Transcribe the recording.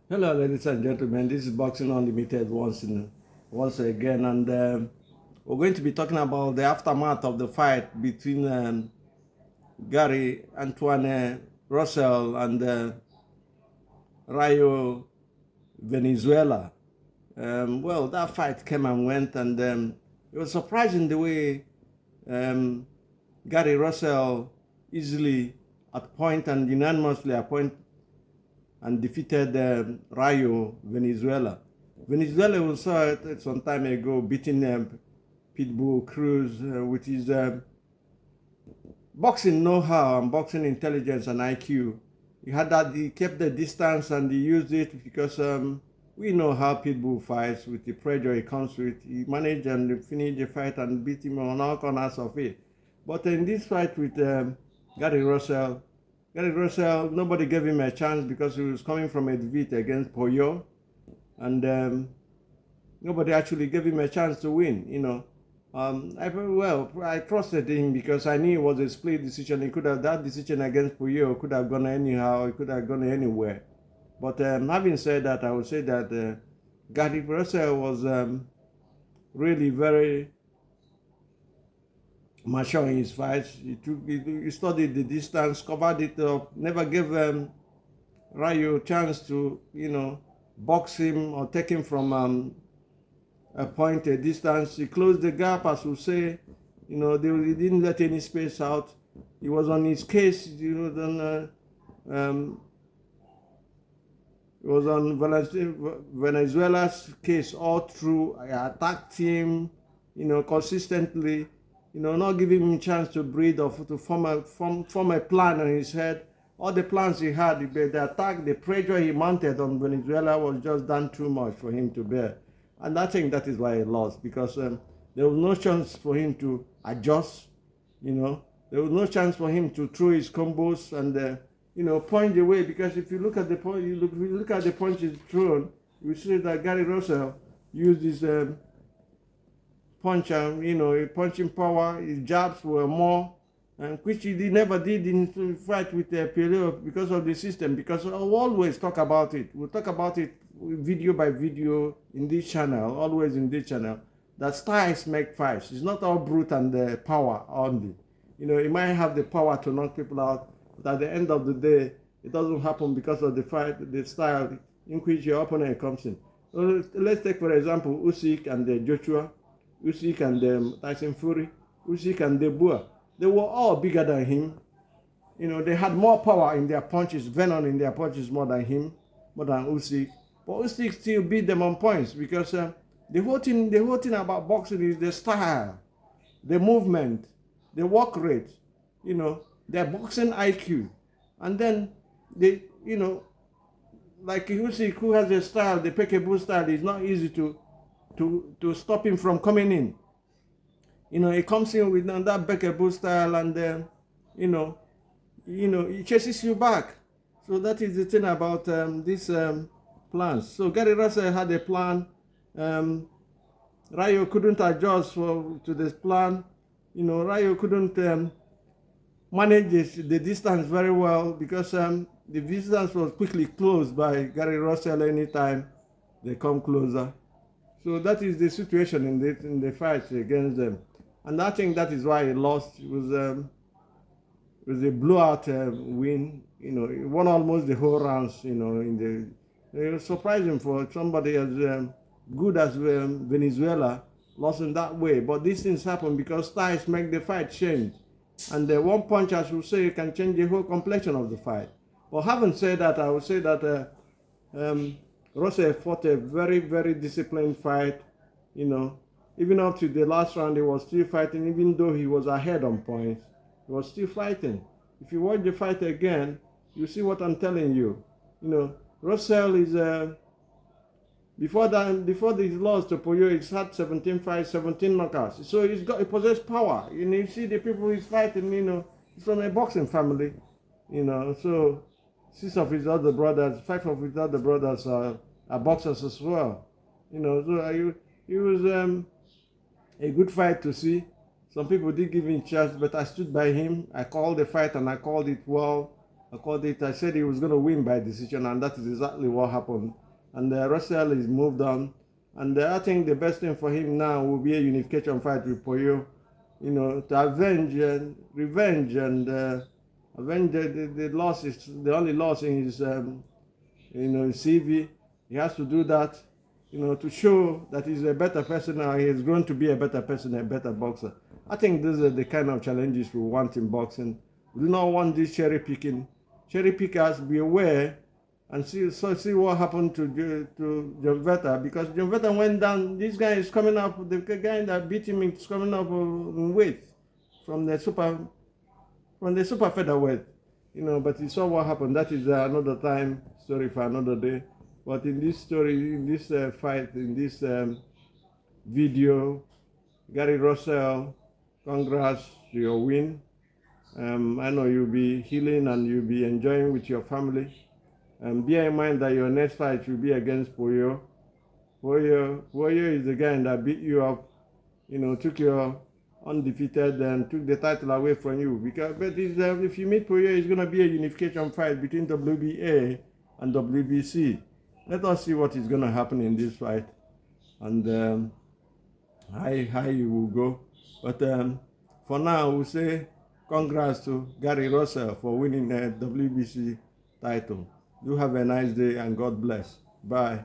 Hello, ladies and gentlemen. This is Boxing Unlimited once again, and we're going to be talking about the aftermath of the fight between Gary Antuanne Russell and Rayo Venezuela. Well, that fight came and went, and it was surprising the way um, Gary Russell easily at point and unanimously appoint and defeated Rayo Venezuela. Venezuela we saw it some time ago beating Pitbull Cruz with his boxing know-how and boxing intelligence and IQ. He kept the distance and he used it because we know how Pitbull fights with the pressure he comes with. He managed and finished the fight and beat him on all corners of it. But in this fight with Gary Russell, nobody gave him a chance because he was coming from a defeat against Poyo, and nobody actually gave him a chance to win. I trusted him because I knew it was a split decision. That decision against Puyo could have gone anyhow. It could have gone anywhere. But having said that, I would say that Gary Russell was really very mature in his fights. He studied the distance, covered it up, never gave Rayo a chance to box him or take him from a point, a distance. He closed the gap, as we say. He didn't let any space out. He was on his case. He was on Venezuela's case all through. I attacked him, consistently. Not giving him a chance to breathe or to form a plan in his head. All the plans he had, the attack, the pressure he mounted on Venezuela was just done too much for him to bear. And I think that is why he lost, because there was no chance for him to adjust. There was no chance for him to throw his combos and point away. Because if you look at the point, if you look at the punches thrown, you see that Gary Russell used his punch and punching power. His jabs were more, and which he never did in fight with Peleo because of the system. Because we'll always talk about it. We'll talk about it video by video in this channel, always in this channel, that styles make fights. It's not all brute and power only. You might have the power to knock people out, but at the end of the day, it doesn't happen because of the fight, the style in which your opponent comes in. So let's take, for example, Usyk and Joshua, Usyk and Tyson Fury, Usyk and Debua. They were all bigger than him. They had more power in their punches, venom in their punches more than him, more than Usyk. But Usyk still beat them on points because the whole thing about boxing is the style, the movement, the work rate, their boxing IQ. And then like Usyk, who has a style, the Pekebu style, is not easy to stop him from coming in. He comes in with that Pekebu style and he chases you back. So that is the thing about this plans. So Gary Russell had a plan. Rayo couldn't adjust to this plan. Rayo couldn't manage the distance very well because the distance was quickly closed by Gary Russell anytime they come closer. So that is the situation in the fight against them. And I think that is why he lost. It was a blowout win. He won almost the whole rounds. It was surprising for somebody as good as Venezuela lost in that way. But these things happen because styles make the fight change. And one punch, as we say, can change the whole complexion of the fight. But having said that, I would say that Russell fought a very, very disciplined fight. Even up to the last round, he was still fighting, even though he was ahead on points. He was still fighting. If you watch the fight again, you see what I'm telling you. Russell is before this loss to Poyo, he's had 17 fights, 17 knockouts. So he possesses power. You see the people he's fighting. He's from a boxing family. So 5 of his other brothers are boxers as well. So it was a good fight to see. Some people did give him chance, but I stood by him. I called the fight and I called it well. I called it. I said he was going to win by decision, and that is exactly what happened. And Russell is moved on, and I think the best thing for him now will be a unification fight with Poyo, to avenge and revenge and avenge the losses, the only loss in his his CV. He has to do that, to show that he's a better person and he's grown to be a better person, a better boxer. I think these are the kind of challenges we want in boxing. We do not want this cherry picking. Cherry pickers, be aware and see what happened to John Vetta, because John Vetta went down. This guy is coming up. The guy that beat him is coming up in weight from the super featherweight. But you saw what happened. That is another time story for another day. But in this story, in this fight, in this video, Gary Russell, congrats to your win. I know you'll be healing and you'll be enjoying with your family. Bear in mind that your next fight will be against Poyo. Poyo is the guy that beat you up, took your undefeated and took the title away from you. But if you meet Poyo, it's going to be a unification fight between WBA and WBC. Let us see what is going to happen in this fight and how you will go. But for now, we'll say congrats to Gary Russell for winning the WBC title. Do have a nice day and God bless. Bye.